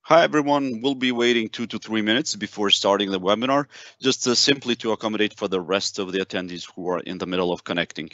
Hi everyone, we'll be waiting 2 to 3 minutes before starting the webinar, just simply to accommodate for the rest of the attendees who are in the middle of connecting.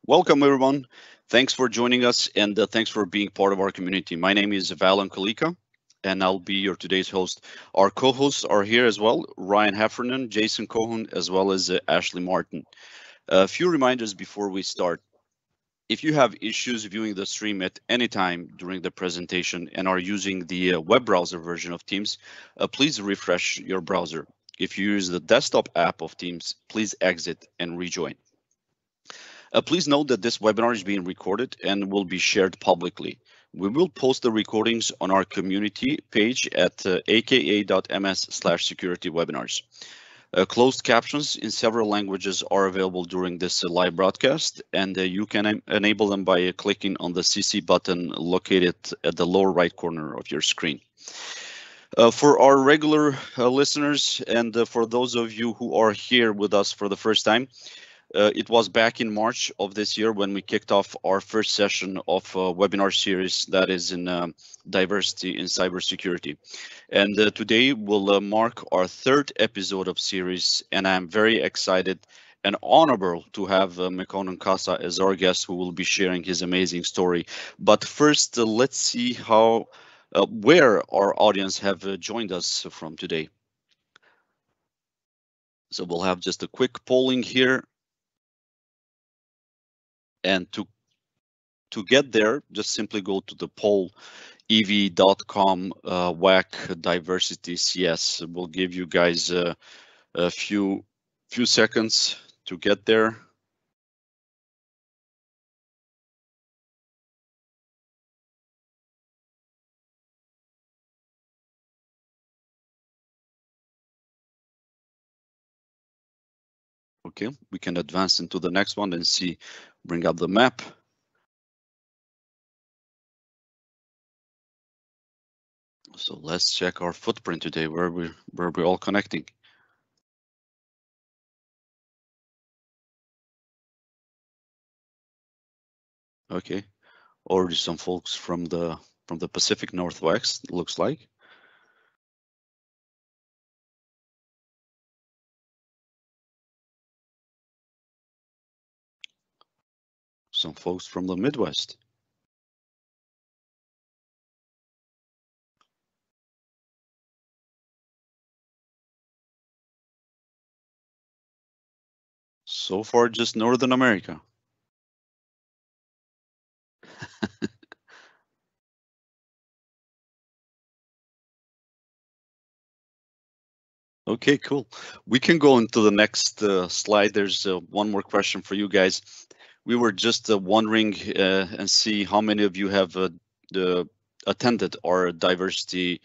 Welcome everyone. Thanks for joining us and thanks for being part of our community. My name is Valan Kalika and I'll be your today's host. Our co-hosts are here as well, Ryan Heffernan, Jason Cohen, as well as Ashley Martin. A few reminders before we start. If you have issues viewing the stream at any time during the presentation and are using the web browser version of Teams, please refresh your browser. If you use the desktop app of Teams, please exit and rejoin. Please note that this webinar is being recorded and will be shared publicly. We will post the recordings on our community page at aka.ms/security-webinars. Closed captions in several languages are available during this live broadcast, and you can enable them by clicking on the CC button located at the lower right corner of your screen. For our regular listeners and for those of you who are here with us for the first time, it was back in March of this year when we kicked off our first session of a webinar series that is in diversity in cybersecurity. And today will mark our third episode of series, and I'm very excited and honorable to have Mekonnen Kassa as our guest who will be sharing his amazing story. But first, let's see how where our audience have joined us from today. So we'll have just a quick polling here. And to get there, just simply go to the poll ev.com WAC diversity CS. We'll give you guys a few seconds to get there. Okay, we can advance into the next one and see, bring up the map. So let's check our footprint today, where we're all connecting. Okay, already some folks from the Pacific Northwest, looks like. Some folks from the Midwest. So far, just Northern America. Okay, cool. We can go into the next slide. There's one more question for you guys. We were just wondering and see how many of you have attended our diversity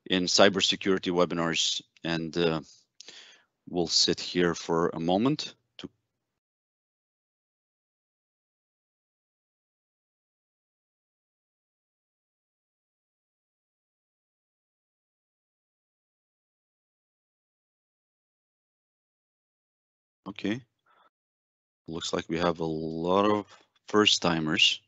in cybersecurity webinars, and we'll sit here for a moment. Okay, looks like we have a lot of first timers.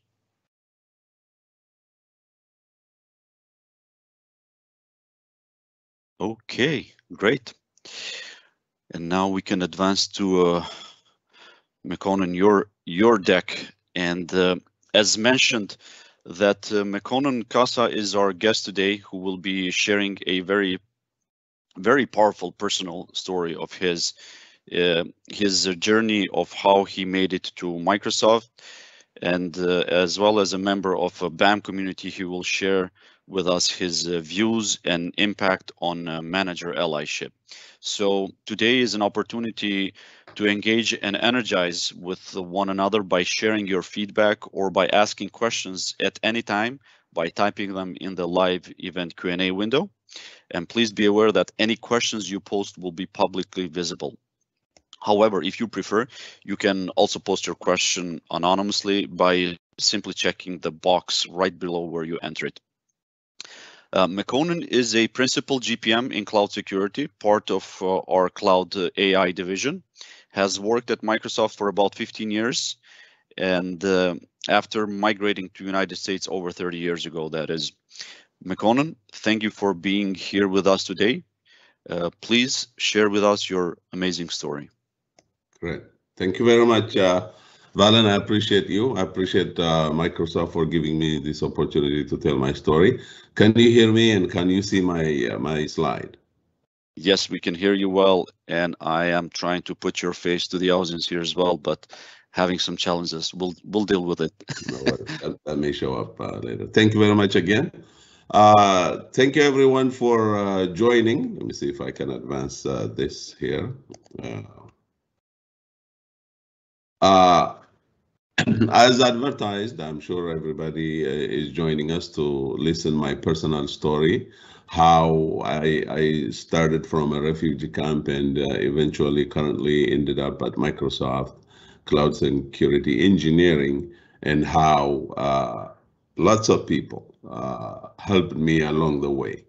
Okay, great. And now we can advance to Mekonnen, your deck. And as mentioned, that Mekonnen Kassa is our guest today, who will be sharing a very powerful personal story of his journey of how he made it to Microsoft, and as well as a member of a BAM community, he will share with us his views and impact on manager allyship. So today is an opportunity to engage and energize with one another by sharing your feedback or by asking questions at any time by typing them in the live event Q&A window. And please be aware that any questions you post will be publicly visible. However, if you prefer, you can also post your question anonymously by simply checking the box right below where you enter it. Mekonnen is a principal GPM in cloud security, part of our cloud AI division, has worked at Microsoft for about 15 years, and after migrating to United States over 30 years ago, that is. Mekonnen, thank you for being here with us today. Please share with us your amazing story. Great. Thank you very much, Valen. I appreciate you. I appreciate Microsoft for giving me this opportunity to tell my story. Can you hear me and can you see my slide? Yes, we can hear you well, and I am trying to put your face to the audience here as well, but having some challenges. We'll deal with it. No worries. That may show up later. Thank you very much again. Thank you everyone for joining. Let me see if I can advance this here. As advertised, I'm sure everybody is joining us to listen my personal story, how I started from a refugee camp and eventually currently ended up at Microsoft Cloud Security Engineering, and how lots of people helped me along the way.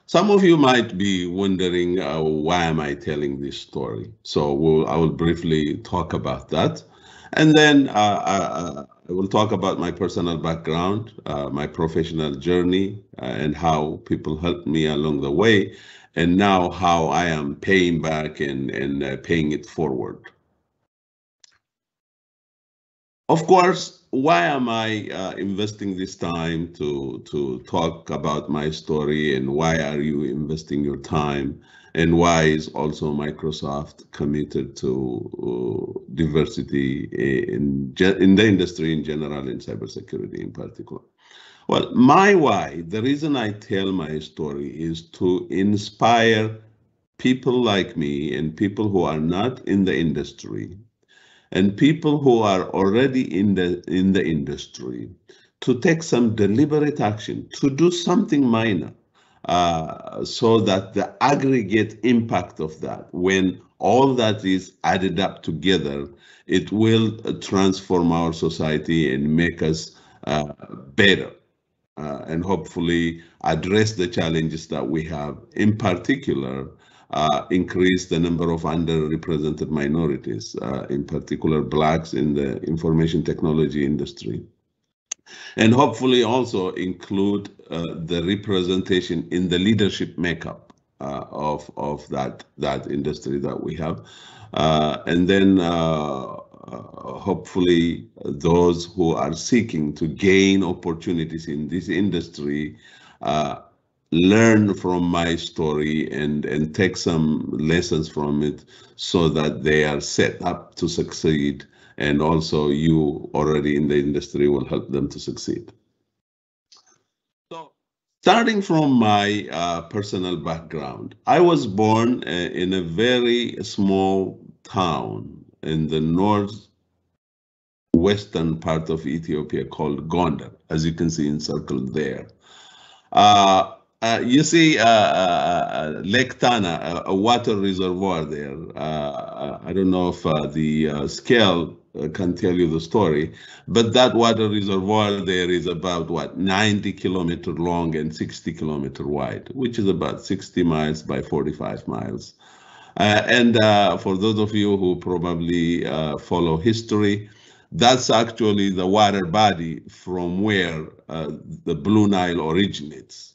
Some of you might be wondering why am I telling this story? So I will briefly talk about that. And then I will talk about my personal background, my professional journey, and how people helped me along the way, and now how I am paying back and paying it forward. Of course, why am I investing this time to talk about my story, and why are you investing your time, and why is also Microsoft committed to diversity in the industry in general, in cybersecurity in particular? Well, my why, the reason I tell my story is to inspire people like me and people who are not in the industry and people who are already in the industry to take some deliberate action, to do something minor, so that the aggregate impact of that, when all that is added up together, it will transform our society and make us better, and hopefully address the challenges that we have, in particular increase the number of underrepresented minorities, in particular Blacks in the information technology industry. And hopefully also include the representation in the leadership makeup of that industry that we have. And then hopefully those who are seeking to gain opportunities in this industry learn from my story and take some lessons from it so that they are set up to succeed, and also you already in the industry will help them to succeed. So starting from my personal background, I was born in a very small town in the northwestern part of Ethiopia called Gondar, as you can see encircled there. You see Lake Tana, a water reservoir there. I don't know if the scale can tell you the story, but that water reservoir there is about what, 90 kilometers long and 60 kilometers wide, which is about 60 miles by 45 miles. And for those of you who probably follow history, that's actually the water body from where the Blue Nile originates.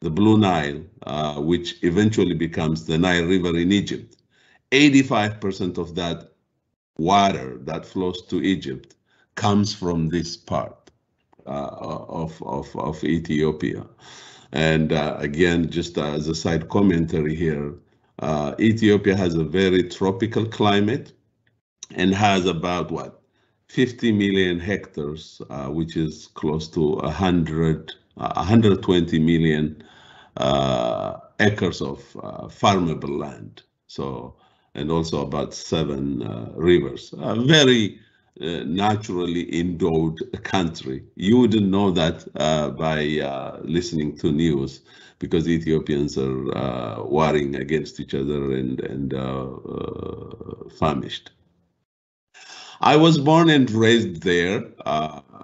The Blue Nile, which eventually becomes the Nile River in Egypt. 85% of that water that flows to Egypt comes from this part of Ethiopia. And again, just as a side commentary here, Ethiopia has a very tropical climate and has about what, 50 million hectares, which is close to 120 million acres of farmable land. So, and also about 7 rivers. Very naturally endowed country. You wouldn't know that by listening to news, because Ethiopians are warring against each other and famished. I was born and raised there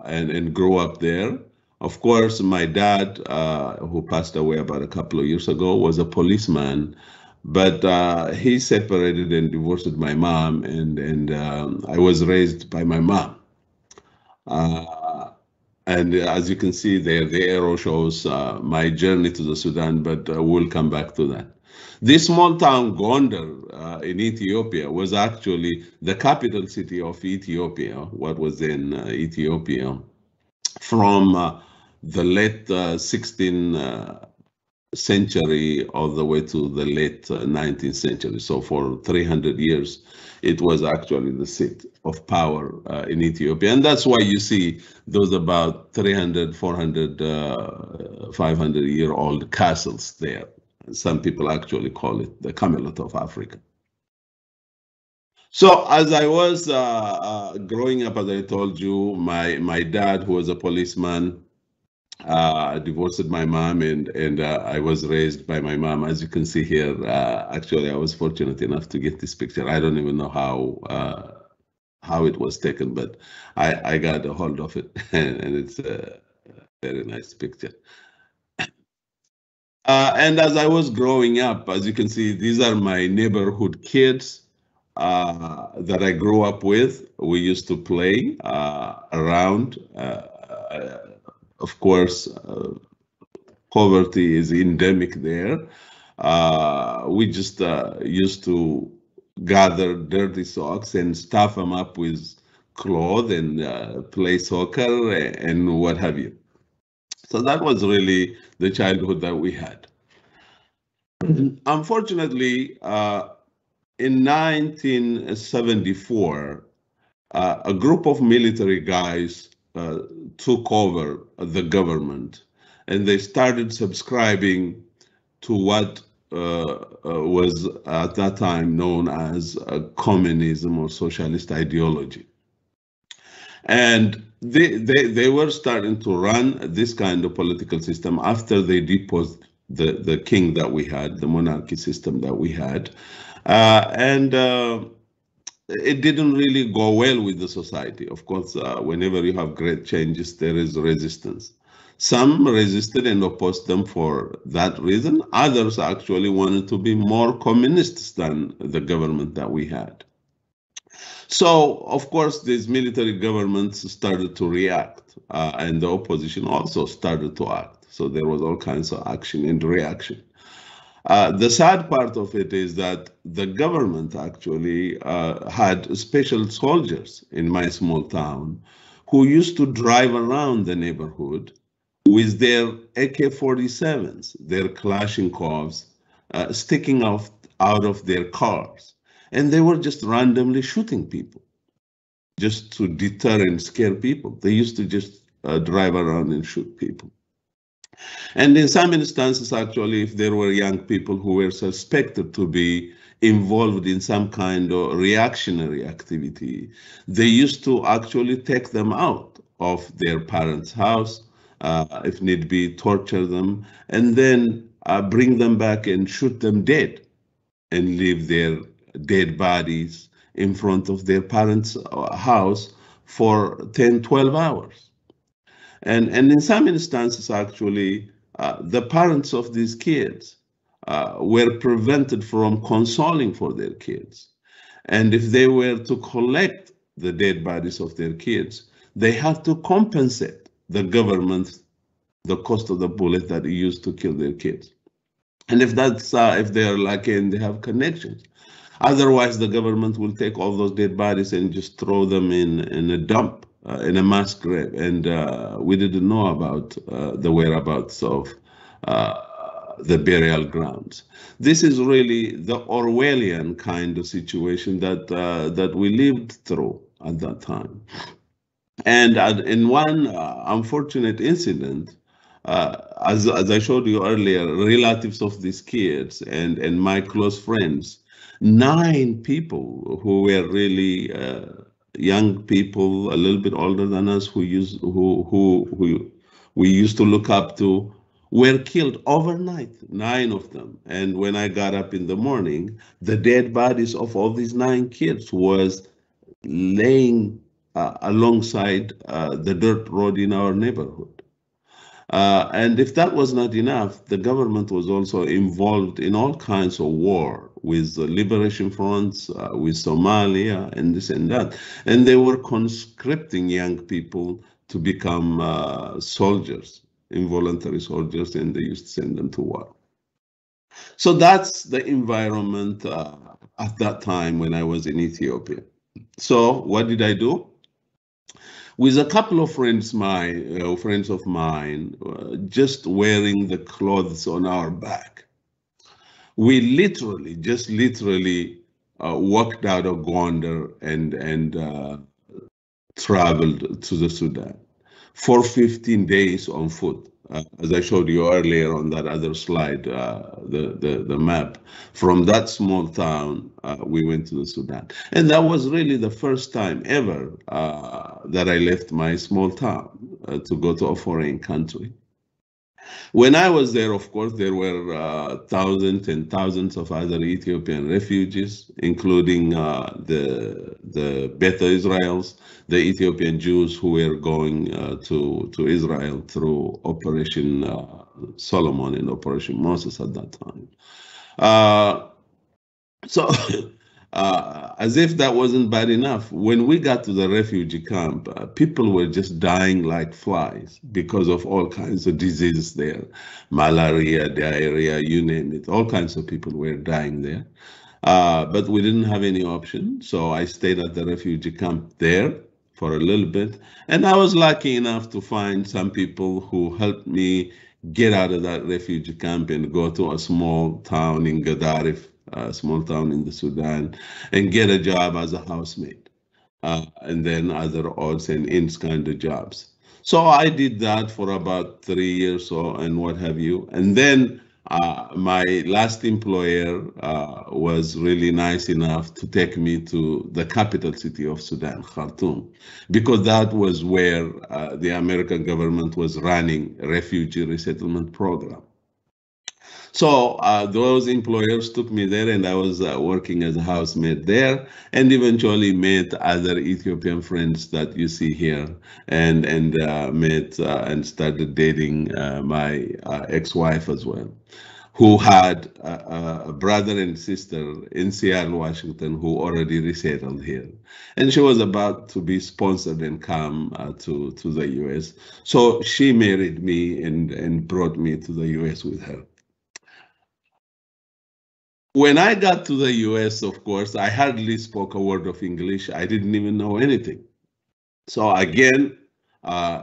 and grew up there. Of course, my dad, who passed away about a couple of years ago, was a policeman, but he separated and divorced my mom, and I was raised by my mom. And as you can see there, the arrow shows my journey to the Sudan, but we'll come back to that. This small town, Gondar, in Ethiopia, was actually the capital city of Ethiopia, what was in Ethiopia, from the late 16th century all the way to the late 19th century. So for 300 years, it was actually the seat of power in Ethiopia. And that's why you see those about 300, 400, 500-year-old castles there. Some people actually call it the Camelot of Africa. So as I was growing up, as I told you, my dad, who was a policeman, divorced my mom, and I was raised by my mom. As you can see here, actually, I was fortunate enough to get this picture. I don't even know how it was taken, but I got a hold of it, and it's a very nice picture. And as I was growing up, as you can see, these are my neighborhood kids that I grew up with. We used to play around. Of course, poverty is endemic there. We just used to gather dirty socks and stuff them up with cloth and play soccer and what have you. So that was really the childhood that we had. Unfortunately, in 1974, a group of military guys took over the government, and they started subscribing to what was at that time known as communism or socialist ideology. And they were starting to run this kind of political system after they deposed the king that we had, the monarchy system that we had. And it didn't really go well with the society. Of course, whenever you have great changes, there is resistance. Some resisted and opposed them for that reason. Others actually wanted to be more communist than the government that we had. So, of course, these military governments started to react, and the opposition also started to act. So there was all kinds of action and reaction. The sad part of it is that the government actually had special soldiers in my small town who used to drive around the neighborhood with their AK-47s, their Kalashnikovs, sticking out of their cars. And they were just randomly shooting people, just to deter and scare people. They used to just drive around and shoot people. And in some instances, actually, if there were young people who were suspected to be involved in some kind of reactionary activity, they used to actually take them out of their parents' house if need be, torture them, and then bring them back and shoot them dead and leave their dead bodies in front of their parents' house for 10, 12 hours. And in some instances, actually, the parents of these kids were prevented from consoling for their kids. And if they were to collect the dead bodies of their kids, they had to compensate the government the cost of the bullet that he used to kill their kids. And if that's if they are lucky and they have connections. Otherwise, the government will take all those dead bodies and just throw them in a dump, in a mass grave. And we didn't know about the whereabouts of the burial grounds. This is really the Orwellian kind of situation that that we lived through at that time. And in one unfortunate incident, as I showed you earlier, relatives of these kids and my close friends, 9 people who were really young people, a little bit older than us, who we used to look up to, were killed overnight, 9 of them. And when I got up in the morning, the dead bodies of all these 9 kids was laying alongside the dirt road in our neighborhood. And if that was not enough, the government was also involved in all kinds of war with the liberation fronts, with Somalia, and this and that. And they were conscripting young people to become soldiers, involuntary soldiers, and they used to send them to war. So that's the environment at that time when I was in Ethiopia. So what did I do? With a couple of friends of mine, just wearing the clothes on our back, we literally walked out of Gondar and traveled to the Sudan for 15 days on foot. As I showed you earlier on that other slide, the map, from that small town, we went to the Sudan. And that was really the first time ever that I left my small town to go to a foreign country. When I was there, of course, there were thousands and thousands of other Ethiopian refugees, including the Beta Israels, the Ethiopian Jews who were going to Israel through Operation Solomon and Operation Moses at that time. So as if that wasn't bad enough, when we got to the refugee camp, people were just dying like flies because of all kinds of diseases there, malaria, diarrhea, you name it. All kinds of people were dying there. But we didn't have any option, so I stayed at the refugee camp there for a little bit. And I was lucky enough to find some people who helped me get out of that refugee camp and go to a small town in Gadarif, a small town in the Sudan, and get a job as a housemaid, and then other odds and ends kind of jobs. So I did that for about 3 years or and what have you. And then my last employer was really nice enough to take me to the capital city of Sudan, Khartoum, because that was where the American government was running a refugee resettlement program. So those employers took me there, and I was working as a housemaid there, and eventually met other Ethiopian friends that you see here, and met and started dating my ex-wife as well, who had a brother and sister in Seattle, Washington, who already resettled here. And she was about to be sponsored and come to the US. So she married me and brought me to the US with her. When I got to the US, of course, I hardly spoke a word of English. I didn't even know anything. So again,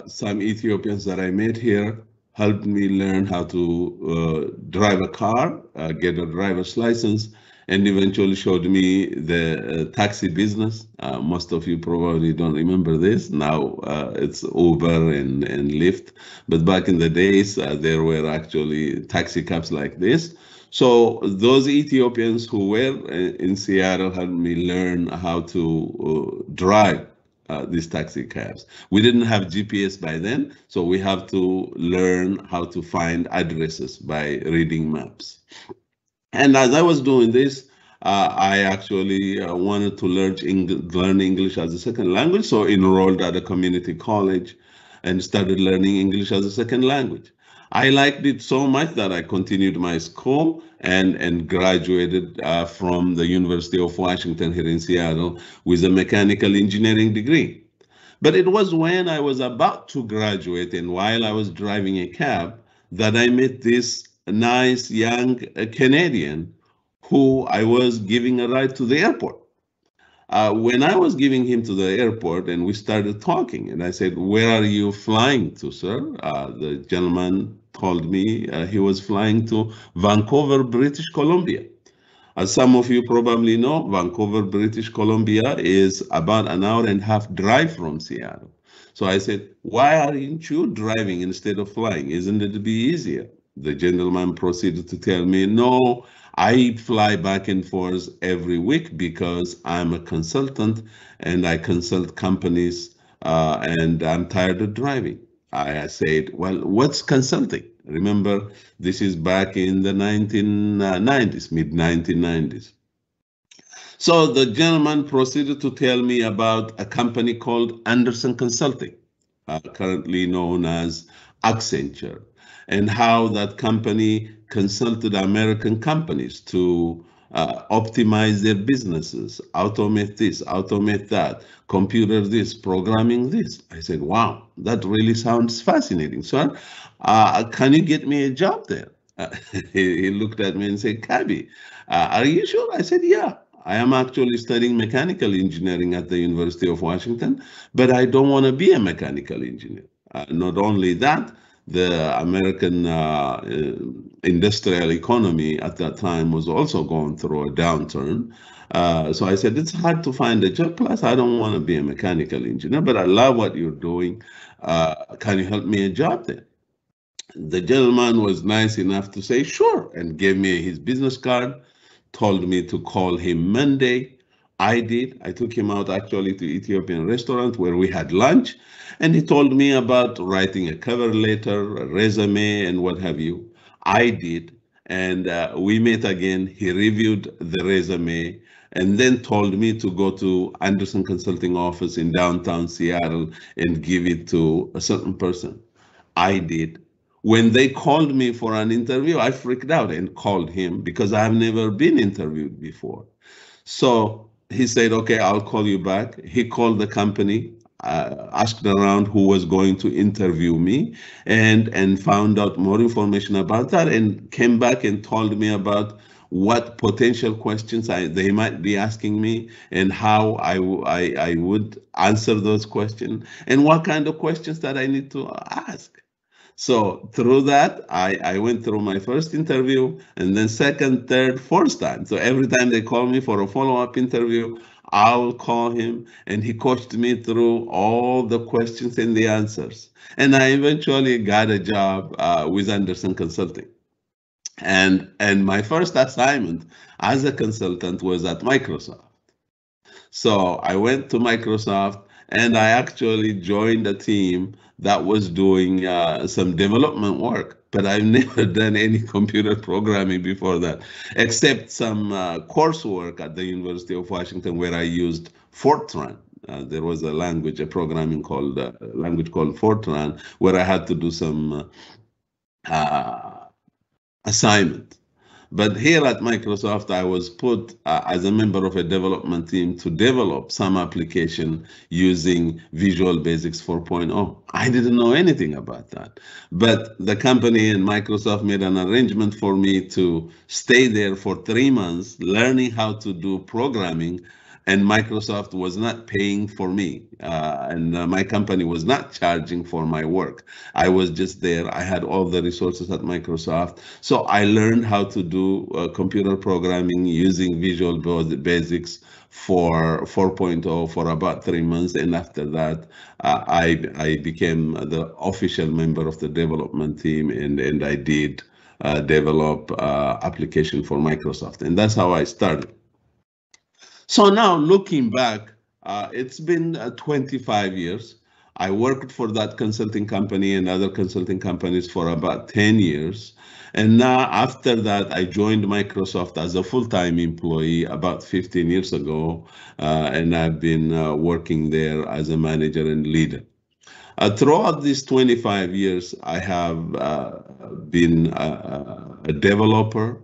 some Ethiopians that I met here helped me learn how to drive a car, get a driver's license, and eventually showed me the taxi business. Most of you probably don't remember this. Now it's Uber and Lyft. But back in the days, there were actually taxi cabs like this. So those Ethiopians who were in Seattle helped me learn how to drive these taxi cabs. We didn't have GPS by then, so we have to learn how to find addresses by reading maps. And as I was doing this, I actually wanted to learn English as a second language, so enrolled at a community college and started learning English as a second language. I liked it so much that I continued my school and graduated from the University of Washington here in Seattle with a mechanical engineering degree. But it was when I was about to graduate and while I was driving a cab that I met this nice young Canadian who I was giving a ride to the airport. When I was giving him to the airport and we started talking, and I said, "Where are you flying to, sir?" The gentleman told me he was flying to Vancouver, British Columbia. As some of you probably know, Vancouver, British Columbia is about an hour and a half drive from Seattle. So I said, "Why aren't you driving instead of flying? Isn't it be easier?" The gentleman proceeded to tell me, "No, I fly back and forth every week because I'm a consultant and I consult companies and I'm tired of driving." I said, "Well, what's consulting?" Remember, this is back in the 1990s, mid 1990s. So the gentleman proceeded to tell me about a company called Anderson Consulting, currently known as Accenture, and how that company consulted American companies to optimize their businesses, automate this, automate that, computer this, programming this. I said, "Wow, that really sounds fascinating, sir. Can you get me a job there?" He looked at me and said, "Kabi, are you sure?" I said, "Yeah. I am actually studying mechanical engineering at the University of Washington, but I don't want to be a mechanical engineer." Not only that, the American industrial economy at that time was also going through a downturn. So I said, "It's hard to find a job. Plus, I don't want to be a mechanical engineer, but I love what you're doing. Can you help me a job there?" The gentleman was nice enough to say, "Sure," and gave me his business card, told me to call him Monday. I did. I took him out actually to Ethiopian restaurant where we had lunch, and he told me about writing a cover letter, a resume, and what have you. I did, and we met again. He reviewed the resume and then told me to go to Anderson Consulting office in downtown Seattle and give it to a certain person. I did. When they called me for an interview, I freaked out and called him because I have never been interviewed before. So he said, "Okay, I'll call you back." He called the company, asked around who was going to interview me, and found out more information about that, and came back and told me about what potential questions they might be asking me and how I would answer those questions and what kind of questions that I need to ask. So through that, I went through my first interview and then second, third, fourth time. So every time they call me for a follow-up interview, I'll call him and he coached me through all the questions and the answers. And I eventually got a job with Anderson Consulting. And my first assignment as a consultant was at Microsoft. So I went to Microsoft and I actually joined a team that was doing some development work, but I've never done any computer programming before that, except some coursework at the University of Washington where I used Fortran. There was a language, a programming called language called Fortran, where I had to do some assignment. But here at Microsoft, I was put as a member of a development team to develop some application using Visual Basics 4.0. I didn't know anything about that. But the company and Microsoft made an arrangement for me to stay there for 3 months, learning how to do programming. And Microsoft was not paying for me, and my company was not charging for my work. I was just there. I had all the resources at Microsoft. So I learned how to do computer programming using Visual Basics for 4.0 for about 3 months. And after that, I became the official member of the development team, and I did develop application for Microsoft. And that's how I started. So now looking back, It's been 25 years. I worked for that consulting company and other consulting companies for about 10 years. And now, after that, I joined Microsoft as a full-time employee about 15 years ago, and I've been working there as a manager and leader. Throughout these 25 years, I have been a developer,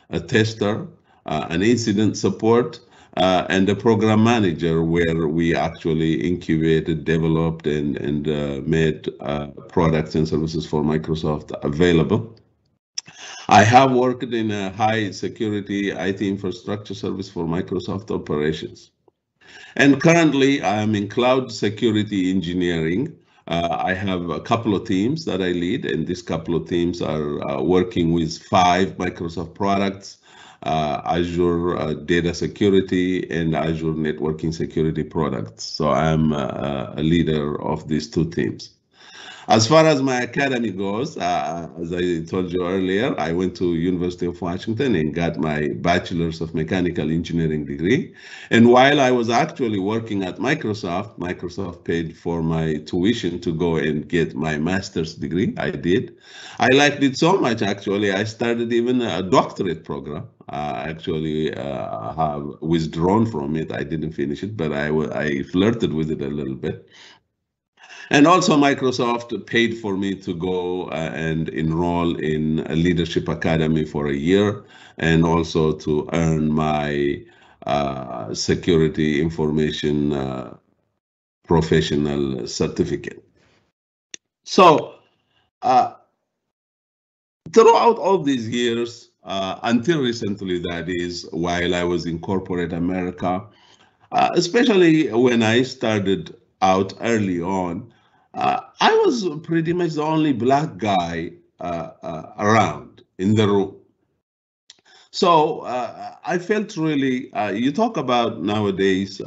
a tester, an incident support, and a program manager where we actually incubated, developed, and made products and services for Microsoft available. I have worked in a high security IT infrastructure service for Microsoft operations. And currently, I am in cloud security engineering. I have a couple of teams that I lead, and these couple of teams are working with 5 Microsoft products, Azure Data Security and Azure Networking Security products. So I'm a leader of these 2 teams. As far as my academy goes, as I told you earlier, I went to University of Washington and got my Bachelor's of Mechanical Engineering degree. And while I was actually working at Microsoft, Microsoft paid for my tuition to go and get my master's degree. I did. I liked it so much, actually, I started even a doctorate program. Actually have withdrawn from it. I didn't finish it, but I flirted with it a little bit. And also Microsoft paid for me to go and enroll in a leadership academy for a year, and also to earn my security information professional certificate. So throughout all these years, until recently, that is, while I was in corporate America, especially when I started out early on, I was pretty much the only black guy around in the room. So I felt really, you talk about nowadays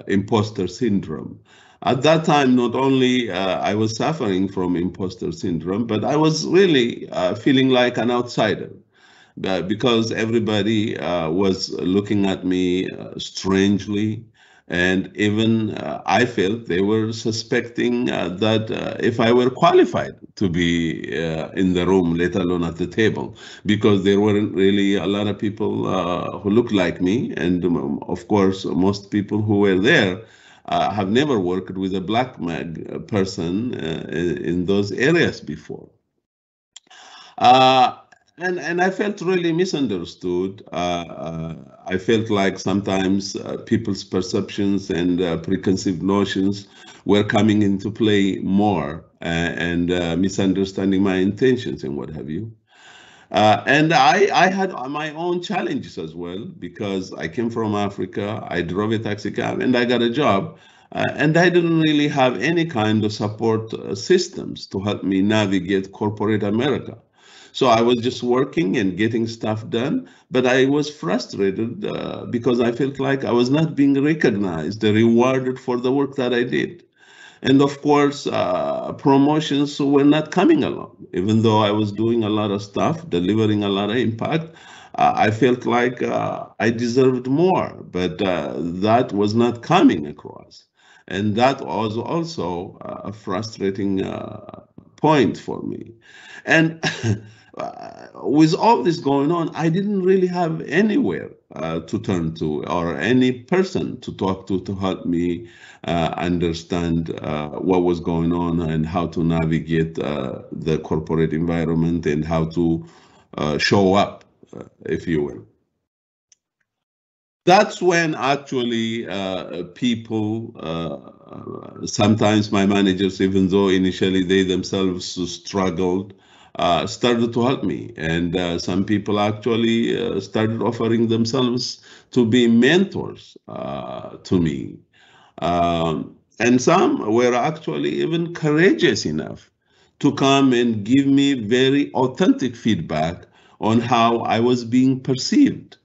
imposter syndrome. At that time, not only I was suffering from imposter syndrome, but I was really feeling like an outsider. Because everybody was looking at me strangely, and even I felt they were suspecting that if I were qualified to be in the room, let alone at the table, because there weren't really a lot of people who looked like me, and of course, most people who were there have never worked with a black person in those areas before. And I felt really misunderstood. I felt like sometimes people's perceptions and preconceived notions were coming into play more, and misunderstanding my intentions and what have you. And I had my own challenges as well, because I came from Africa, I drove a taxi cab, and I got a job. And I didn't really have any kind of support systems to help me navigate corporate America. So I was just working and getting stuff done, but I was frustrated because I felt like I was not being recognized, rewarded for the work that I did. And of course, promotions were not coming along. Even though I was doing a lot of stuff, delivering a lot of impact, I felt like I deserved more, but that was not coming across. And that was also a frustrating point for me. And with all this going on, I didn't really have anywhere to turn to, or any person to talk to help me understand what was going on and how to navigate the corporate environment and how to show up, if you will. That's when actually people, sometimes my managers, even though initially they themselves struggled, started to help me. And some people actually started offering themselves to be mentors to me. And some were actually even courageous enough to come and give me very authentic feedback on how I was being perceived.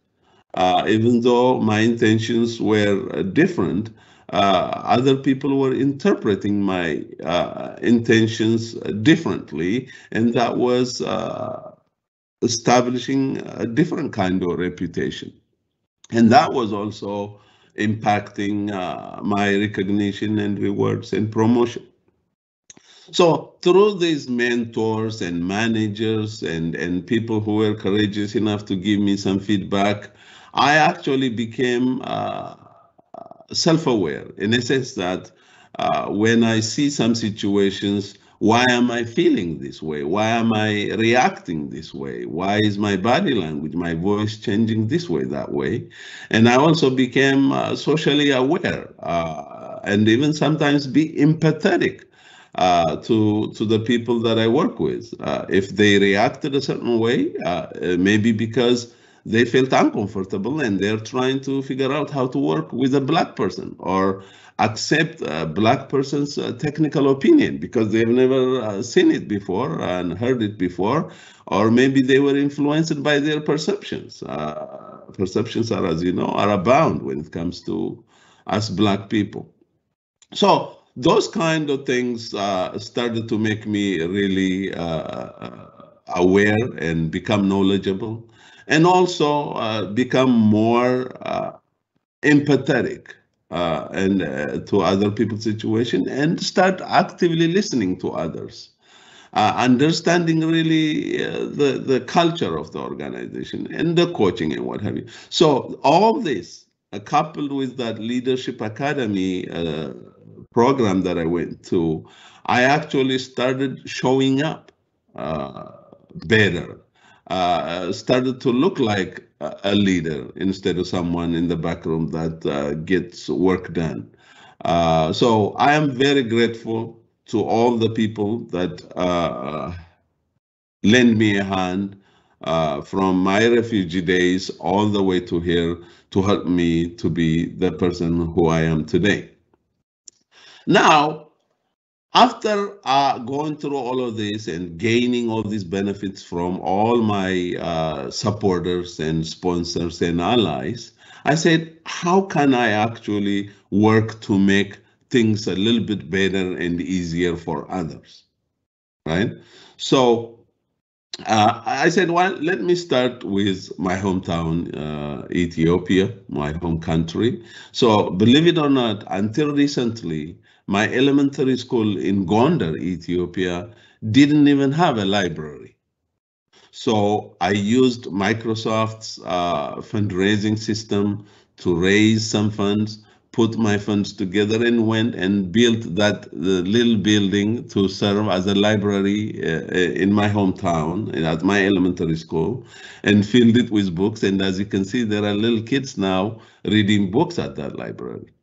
Even though my intentions were different, other people were interpreting my intentions differently, and that was establishing a different kind of reputation. And that was also impacting my recognition and rewards and promotion. So through these mentors and managers and people who were courageous enough to give me some feedback, I actually became self-aware in a sense that when I see some situations, why am I feeling this way? Why am I reacting this way? Why is my body language, my voice changing this way, that way? And I also became socially aware and even sometimes be empathetic to the people that I work with. If they reacted a certain way, maybe because they felt uncomfortable and they're trying to figure out how to work with a black person or accept a black person's technical opinion because they've never seen it before and heard it before, or maybe they were influenced by their perceptions. Perceptions are, as you know, are abound when it comes to us black people. So those kind of things started to make me really aware and become knowledgeable, and also become more empathetic and to other people's situation, and start actively listening to others, understanding really the culture of the organization and the coaching and what have you. So all this, coupled with that leadership academy program that I went to, I actually started showing up better, started to look like a leader instead of someone in the back room that gets work done. So I am very grateful to all the people that lend me a hand from my refugee days all the way to here to help me to be the person who I am today. Now, after going through all of this and gaining all these benefits from all my supporters and sponsors and allies, I said, how can I actually work to make things a little bit better and easier for others, right? So I said, well, let me start with my hometown, Ethiopia, my home country. So believe it or not, until recently, my elementary school in Gondar, Ethiopia, didn't even have a library. So I used Microsoft's fundraising system to raise some funds, put my funds together, and went and built that little building to serve as a library in my hometown at my elementary school, and filled it with books. And as you can see, there are little kids now reading books at that library.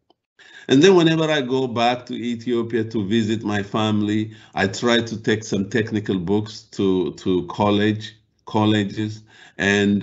And then whenever I go back to Ethiopia to visit my family, I try to take some technical books to colleges and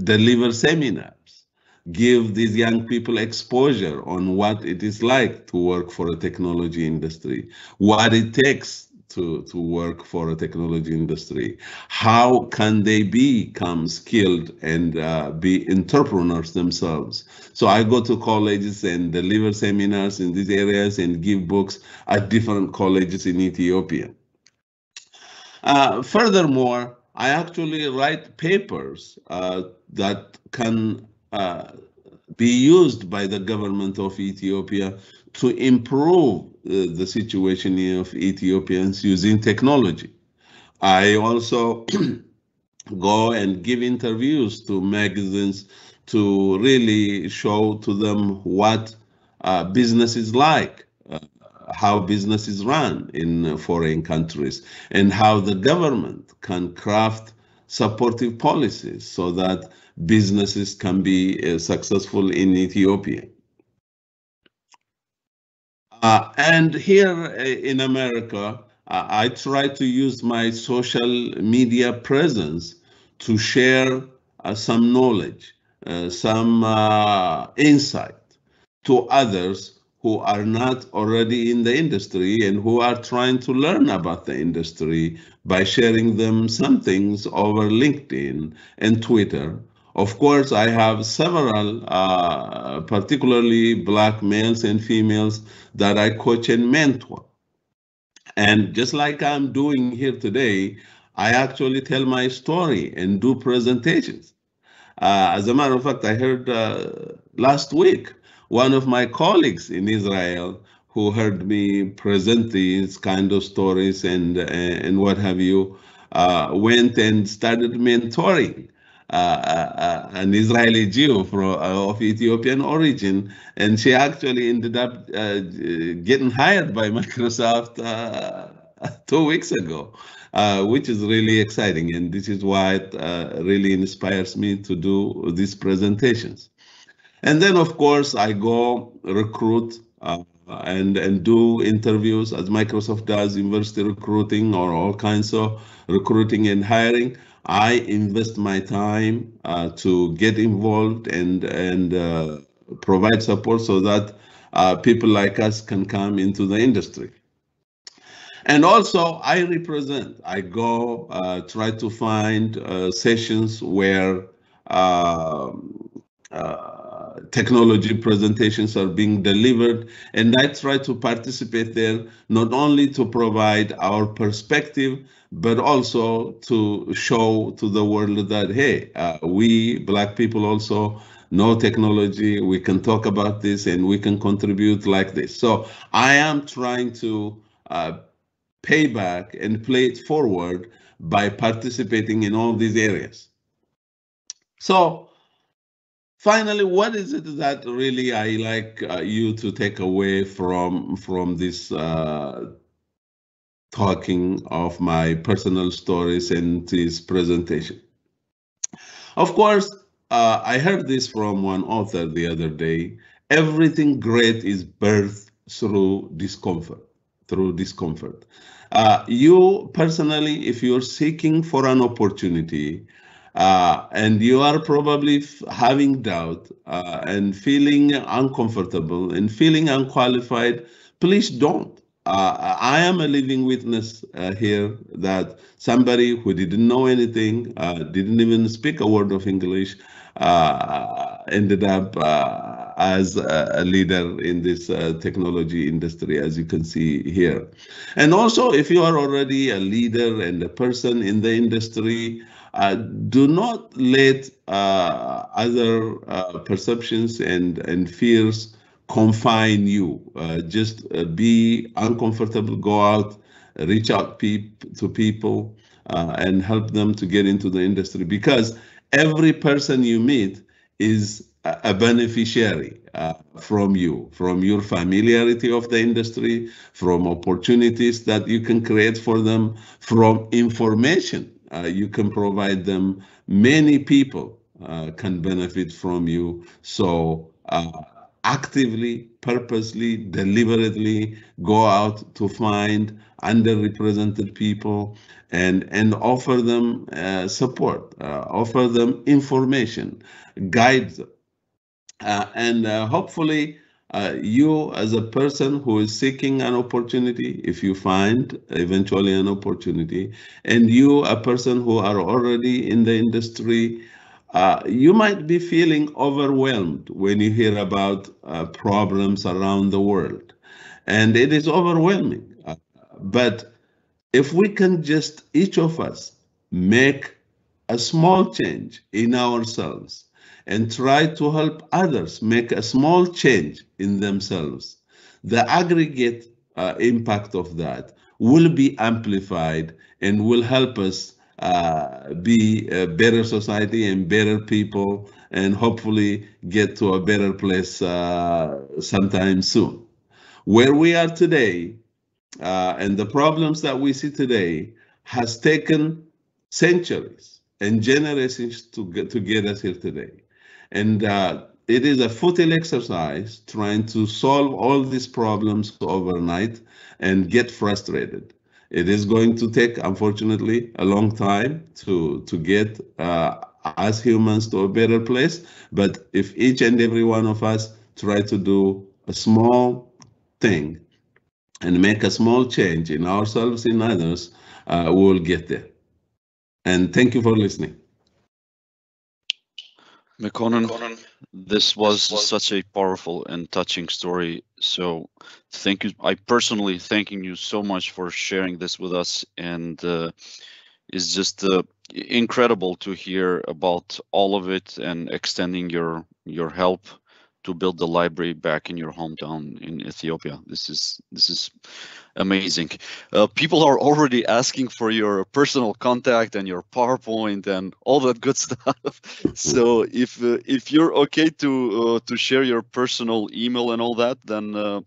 deliver seminars, give these young people exposure on what it is like to work for a technology industry, what it takes to work for a technology industry. How can they become skilled and be entrepreneurs themselves? So I go to colleges and deliver seminars in these areas and give books at different colleges in Ethiopia. Furthermore, I actually write papers that can be used by the government of Ethiopia to improve the situation of Ethiopians using technology. I also go and give interviews to magazines to really show to them what business is like, how business is run in foreign countries, and how the government can craft supportive policies so that businesses can be successful in Ethiopia. And here in America, I try to use my social media presence to share some knowledge, some insight to others who are not already in the industry and who are trying to learn about the industry by sharing them some things over LinkedIn and Twitter. Of course, I have several, particularly Black males and females, that I coach and mentor. And just like I'm doing here today, I actually tell my story and do presentations. As a matter of fact, I heard last week one of my colleagues in Israel who heard me present these kind of stories and what have you, went and started mentoring an Israeli Jew of Ethiopian origin, and she actually ended up getting hired by Microsoft 2 weeks ago, which is really exciting, and this is why it really inspires me to do these presentations. And then, of course, I go recruit and do interviews as Microsoft does, university recruiting or all kinds of recruiting and hiring. I invest my time to get involved and provide support so that people like us can come into the industry. And also, I represent. I go try to find sessions where uh, technology presentations are being delivered, and I try to participate there not only to provide our perspective, but also to show to the world that, hey, we Black people also know technology, we can talk about this, and we can contribute like this. So I am trying to pay back and play it forward by participating in all these areas. So finally, what is it that really I like you to take away from this talking of my personal stories and this presentation? Of course, I heard this from one author the other day. Everything great is birthed through discomfort. Through discomfort. You personally, if you're seeking for an opportunity, and you are probably having doubt and feeling uncomfortable and feeling unqualified, please don't. I am a living witness here that somebody who didn't know anything, didn't even speak a word of English, ended up as a leader in this technology industry, as you can see here. And also, if you are already a leader and a person in the industry, do not let other perceptions and fears confine you. Just be uncomfortable, go out, reach out to people, and help them to get into the industry, because every person you meet is a beneficiary from you, from your familiarity of the industry, from opportunities that you can create for them, from information you can provide them. Many people can benefit from you. So actively, purposely, deliberately go out to find underrepresented people and offer them support, offer them information, guide them. And hopefully, you as a person who is seeking an opportunity, if you find eventually an opportunity, and you a person who are already in the industry, you might be feeling overwhelmed when you hear about problems around the world. And it is overwhelming. But if we can just, each of us, make a small change in ourselves and try to help others make a small change in themselves, the aggregate impact of that will be amplified and will help us be a better society and better people, and hopefully get to a better place sometime soon. Where we are today, and the problems that we see today, has taken centuries and generations to get us here today. And it is a futile exercise trying to solve all these problems overnight and get frustrated. It is going to take, unfortunately, a long time to get as humans to a better place. But if each and every one of us try to do a small thing and make a small change in ourselves, in others, we will get there. And thank you for listening. Mekonnen, this was such a powerful and touching story. So thank you. I personally thanking you so much for sharing this with us. And it's just incredible to hear about all of it and extending your help to build the library back in your hometown in Ethiopia. This is amazing. People are already asking for your personal contact and your PowerPoint and all that good stuff. So if you're okay to share your personal email and all that, then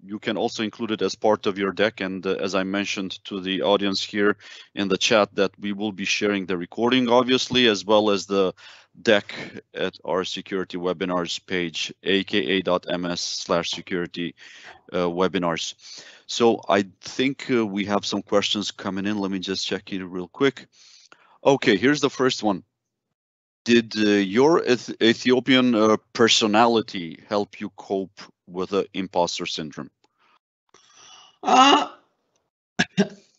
you can also include it as part of your deck. And as I mentioned to the audience here in the chat, that we will be sharing the recording, obviously, as well as the deck at our security webinars page, aka.ms/security webinars. So I think we have some questions coming in. Let me just check it real quick. Okay, here's the first one. Did your Ethiopian personality help you cope with the imposter syndrome?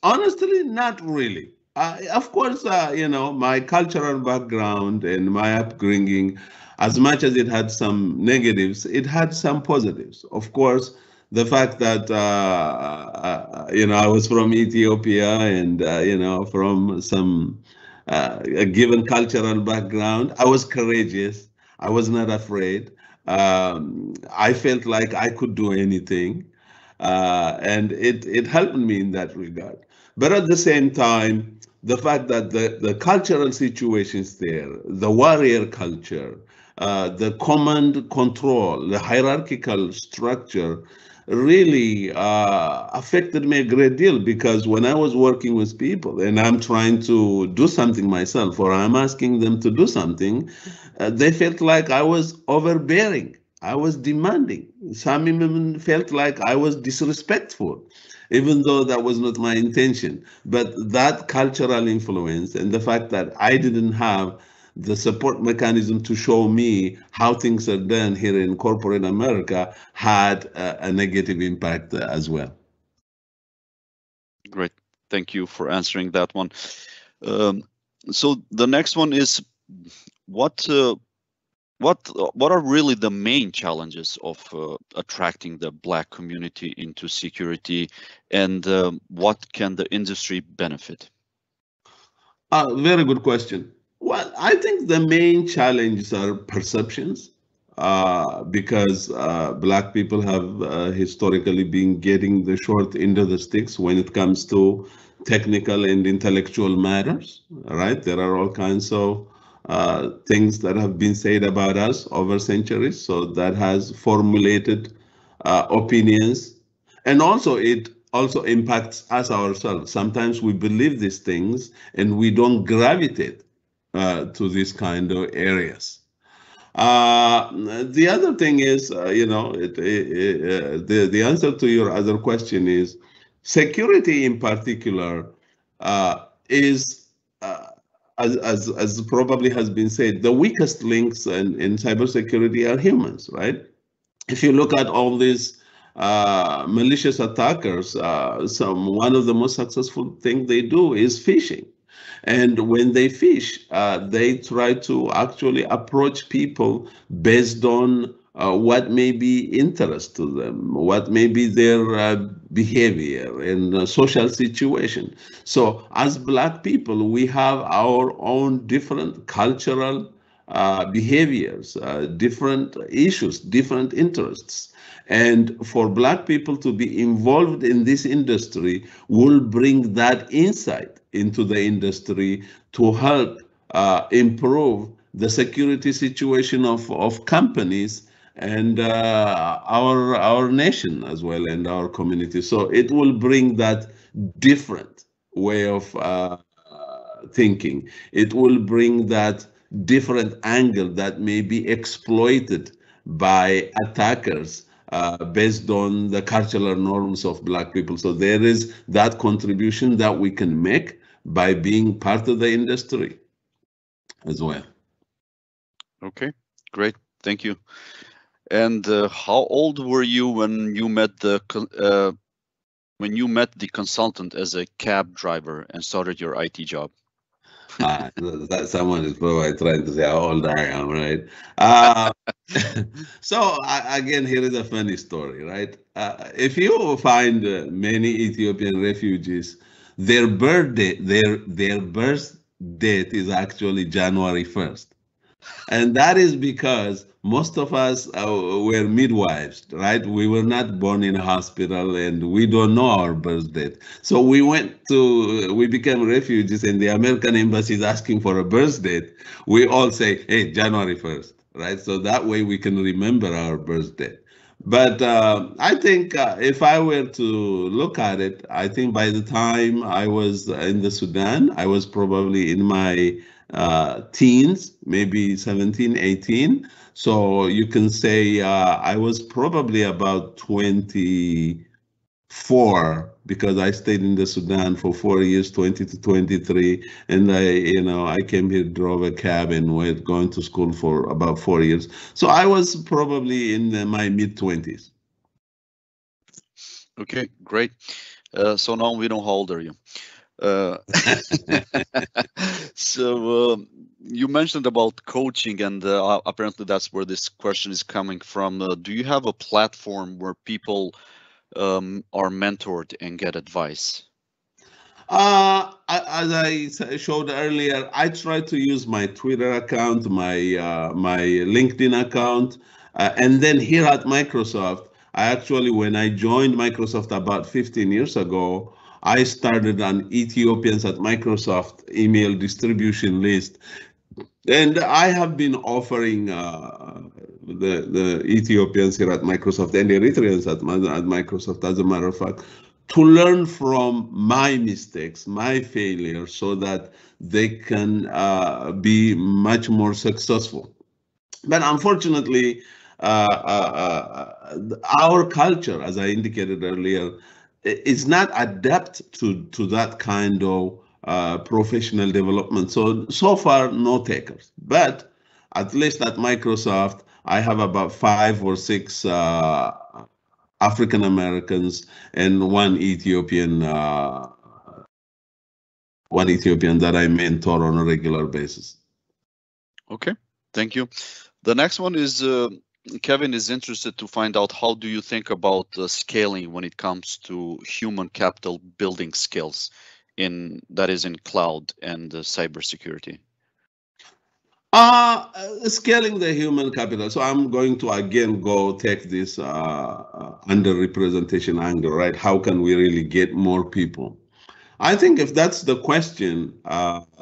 Honestly, not really. Of course, my cultural background and my upbringing, as much as it had some negatives, it had some positives. Of course, the fact that, I was from Ethiopia and, from some a given cultural background, I was courageous. I was not afraid. I felt like I could do anything. And it helped me in that regard. But at the same time, the fact that the cultural situations there, the warrior culture, the command control, the hierarchical structure really affected me a great deal, because when I was working with people and I'm trying to do something myself, or I'm asking them to do something, they felt like I was overbearing. I was demanding. Some even felt like I was disrespectful, even though that was not my intention. But that cultural influence and the fact that I didn't have the support mechanism to show me how things are done here in corporate America had a negative impact as well. Great. Thank you for answering that one. So the next one is what are really the main challenges of attracting the Black community into security, and what can the industry benefit? Very good question. Well, I think the main challenges are perceptions, because Black people have historically been getting the short end of the sticks when it comes to technical and intellectual matters, right? There are all kinds of things that have been said about us over centuries, so that has formulated opinions, and also it also impacts us ourselves. Sometimes we believe these things and we don't gravitate to these kind of areas. The other thing is, the answer to your other question is security in particular is, as probably has been said, the weakest links in cybersecurity are humans, right? If you look at all these malicious attackers, one of the most successful things they do is phishing. And when they phish, they try to actually approach people based on what may be interest to them, what may be their behavior and social situation. So as Black people, we have our own different cultural behaviors, different issues, different interests. And for Black people to be involved in this industry will bring that insight into the industry to help improve the security situation of companies and our nation as well, and our community. So it will bring that different way of thinking. It will bring that different angle that may be exploited by attackers based on the cultural norms of Black people. So there is that contribution that we can make by being part of the industry as well. Okay, great. Thank you. And how old were you when you met the consultant as a cab driver and started your IT job? That someone is probably trying to say how old I am, right? So again, here is a funny story, right? If you find many Ethiopian refugees, their birth date is actually January 1st. And that is because most of us were midwives, right? We were not born in a hospital and we don't know our birth date. So we became refugees, and the American embassy is asking for a birth date. We all say, hey, January 1st, right? So that way we can remember our birth date. But I think if I were to look at it, I think by the time I was in the Sudan, I was probably in my teens, maybe 17, 18. So you can say I was probably about 24 because I stayed in the Sudan for 4 years, 20 to 23. And I came here, drove a cab and went going to school for about 4 years. So I was probably in my mid 20s. Okay, great. So now we know how old are you. Uh, so you mentioned about coaching, and apparently that's where this question is coming from. Do you have a platform where people are mentored and get advice? As I showed earlier, I try to use my Twitter account, my LinkedIn account, and then here at Microsoft, when I joined Microsoft about 15 years ago, I started an Ethiopians at Microsoft email distribution list, and I have been offering the Ethiopians here at Microsoft and Eritreans at Microsoft, as a matter of fact, to learn from my mistakes, my failures, so that they can be much more successful. But unfortunately, our culture, as I indicated earlier, is not adept to that kind of professional development. So far, no takers. But at least at Microsoft, I have about 5 or 6 African Americans and one Ethiopian that I mentor on a regular basis. Okay, thank you. The next one is Kevin is interested to find out how do you think about scaling when it comes to human capital building skills in cloud and cybersecurity. Scaling the human capital. So I'm going to again go take this underrepresentation angle, right? How can we really get more people? I think if that's the question,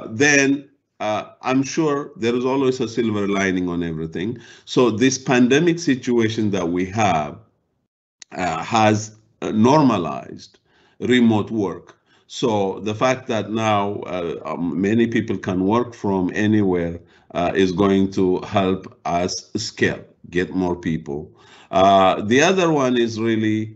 then I'm sure there is always a silver lining on everything. So this pandemic situation that we have has normalized remote work. So the fact that now many people can work from anywhere is going to help us scale, get more people. The other one is really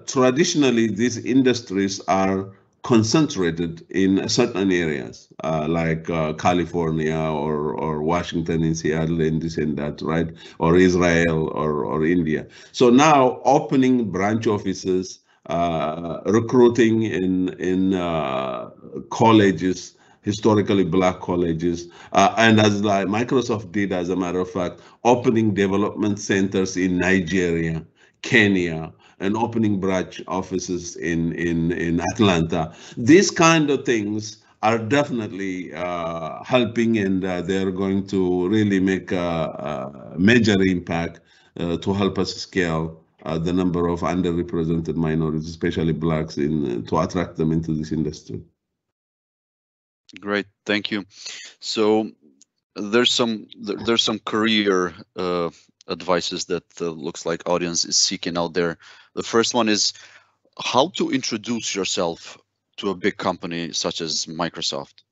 traditionally these industries are concentrated in certain areas like California or Washington in Seattle and this and that, right? Or Israel or India. So now opening branch offices, recruiting in colleges, historically black colleges, and as like Microsoft did, as a matter of fact, opening development centers in Nigeria, Kenya, and opening branch offices in Atlanta. These kind of things are definitely helping, and they're going to really make a major impact to help us scale the number of underrepresented minorities, especially blacks, to attract them into this industry. Great, thank you. So there's some career advices that looks like audience is seeking out there. The first one is how to introduce yourself to a big company such as Microsoft.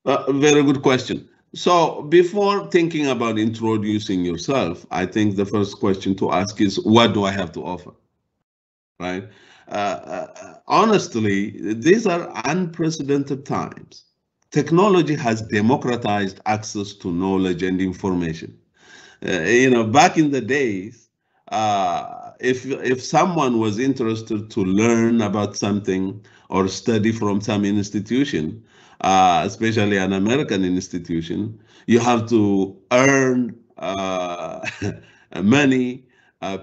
Very good question. So before thinking about introducing yourself, I think the first question to ask is, what do I have to offer? Right? Honestly, these are unprecedented times. Technology has democratized access to knowledge and information. Back in the days, if someone was interested to learn about something or study from some institution, especially an American institution, you have to earn money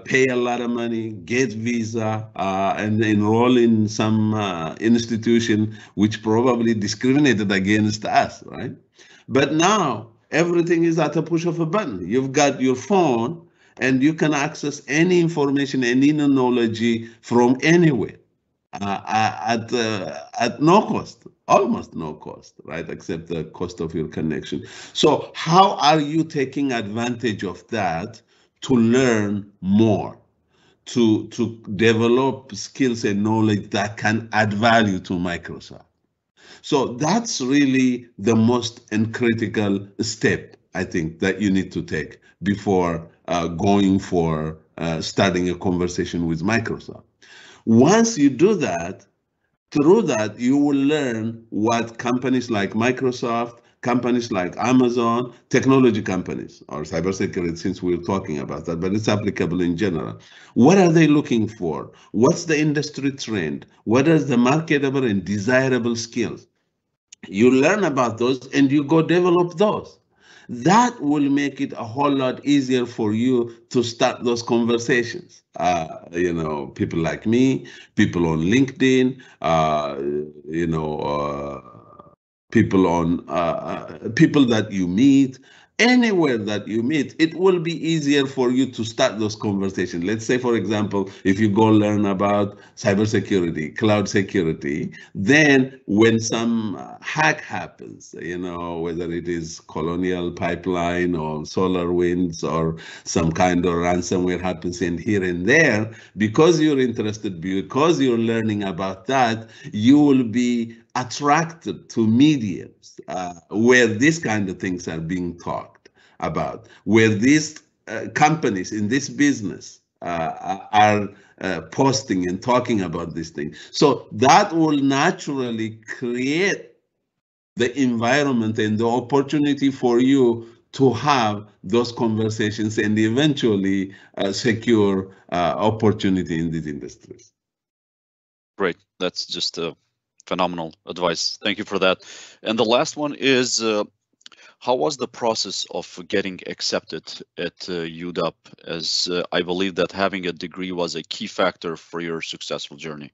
pay a lot of money, get visa, and enroll in some institution which probably discriminated against us, right? But now everything is at a push of a button. You've got your phone and you can access any information, any knowledge from anywhere at no cost, almost no cost, right? Except the cost of your connection. So how are you taking advantage of that to learn more, to develop skills and knowledge that can add value to Microsoft? So that's really the most and critical step, I think, that you need to take before going for starting a conversation with Microsoft. Once you do that, through that, you will learn what companies like Microsoft, companies like Amazon, technology companies, or cybersecurity, since we're talking about that, but it's applicable in general. What are they looking for? What's the industry trend? What is the marketable and desirable skills? You learn about those and you go develop those. That will make it a whole lot easier for you to start those conversations. People like me, people on LinkedIn, people on people that you meet, anywhere that you meet, it will be easier for you to start those conversations. Let's say, for example, if you go learn about cybersecurity, cloud security, then when some hack happens, whether it is Colonial Pipeline or Solar Winds or some kind of ransomware happens in here and there, because you're interested, because you're learning about that, you will be attracted to mediums where these kind of things are being talked about, where these companies in this business are posting and talking about these things. So that will naturally create the environment and the opportunity for you to have those conversations and eventually secure opportunity in these industries. Great. That's just phenomenal advice. Thank you for that. And the last one is, how was the process of getting accepted at UW? As I believe that having a degree was a key factor for your successful journey.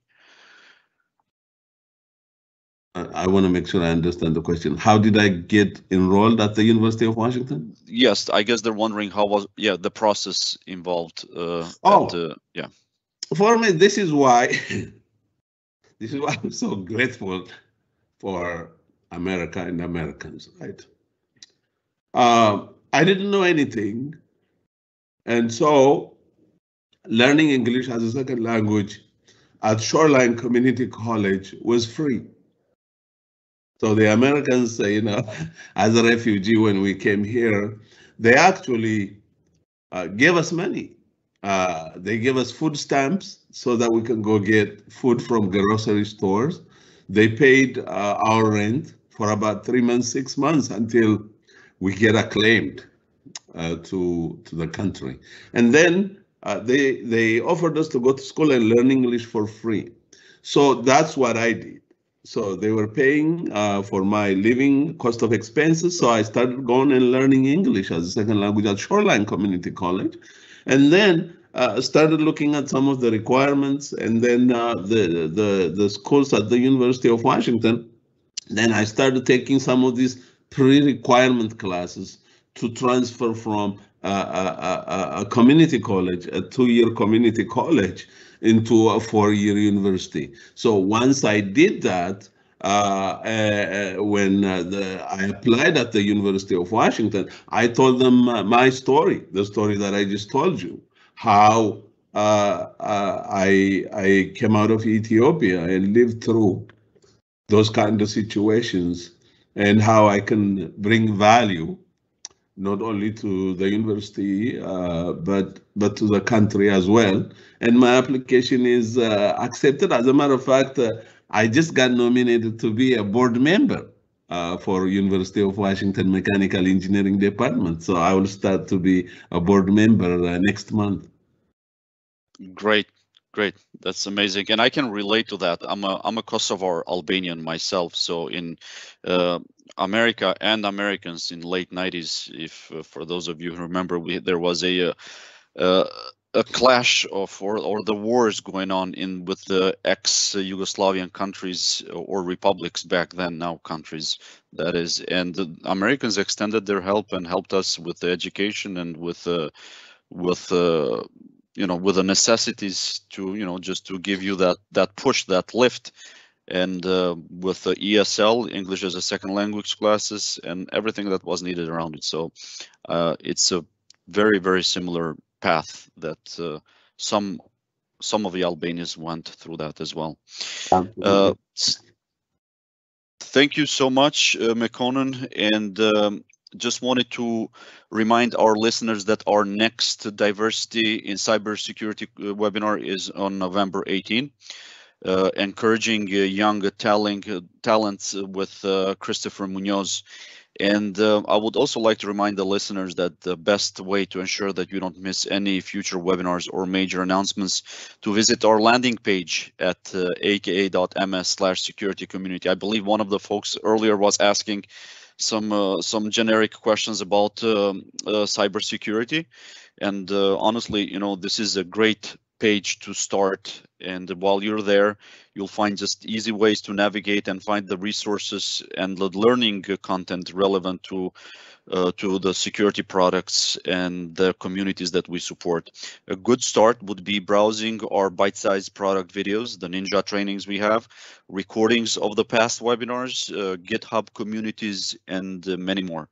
I want to make sure I understand the question. How did I get enrolled at the University of Washington? Yes, I guess they're wondering how was the process involved. Yeah. For me, this is why I'm so grateful for America and Americans, right? I didn't know anything, and so learning English as a second language at Shoreline Community College was free. So the Americans, as a refugee, when we came here, they actually gave us money. They gave us food stamps so that we can go get food from grocery stores. They paid our rent for about 3 months, 6 months until we get acclaimed to the country. And then they offered us to go to school and learn English for free. So that's what I did. So they were paying for my living cost of expenses. So I started going and learning English as a second language at Shoreline Community College. And then started looking at some of the requirements, and then the schools at the University of Washington. Then I started taking some of these pre-requirement classes to transfer from a community college, a 2-year community college, into a 4-year university. So once I did that, when I applied at the University of Washington, I told them my story, the story that I just told you, how I came out of Ethiopia and lived through those kind of situations, and how I can bring value not only to the university but to the country as well. And my application is accepted. As a matter of fact, I just got nominated to be a board member for University of Washington Mechanical Engineering Department. So I will start to be a board member next month. Great. That's amazing, and I can relate to that. I'm a Kosovar Albanian myself. So in America and Americans in late 90s, if for those of you who remember, there was a a clash of or the wars going on in with the ex-Yugoslavian countries or republics back then, now countries, that is, and the Americans extended their help and helped us with the education and with with the necessities to just to give you that push, that lift, and with the ESL, English as a second language classes, and everything that was needed around it. So it's a very, very similar path that some of the Albanians went through that as well. Thank you so much, Mekonnen, and just wanted to remind our listeners that our next Diversity in Cybersecurity webinar is on November 18. Encouraging young talents with Christopher Munoz. And I would also like to remind the listeners that the best way to ensure that you don't miss any future webinars or major announcements to visit our landing page at aka.ms/security community. I believe one of the folks earlier was asking some generic questions about cybersecurity, and honestly, this is a great page to start, and while you're there, you'll find just easy ways to navigate and find the resources and the learning content relevant to the security products and the communities that we support. A good start would be browsing our bite-sized product videos, the ninja trainings we have, recordings of the past webinars, GitHub communities, and many more.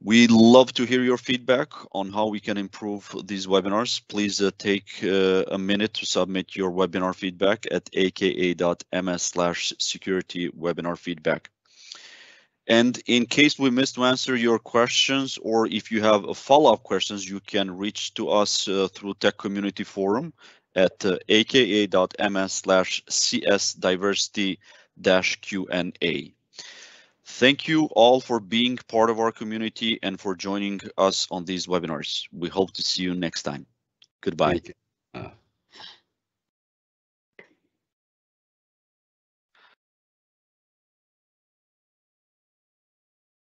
We love to hear your feedback on how we can improve these webinars. Please take a minute to submit your webinar feedback at aka.ms/security webinar feedback. And in case we missed to answer your questions, or if you have follow-up questions, you can reach to us through Tech Community Forum at aka.ms/cs-diversity-Q&A. Thank you all for being part of our community and for joining us on these webinars. We hope to see you next time. Goodbye.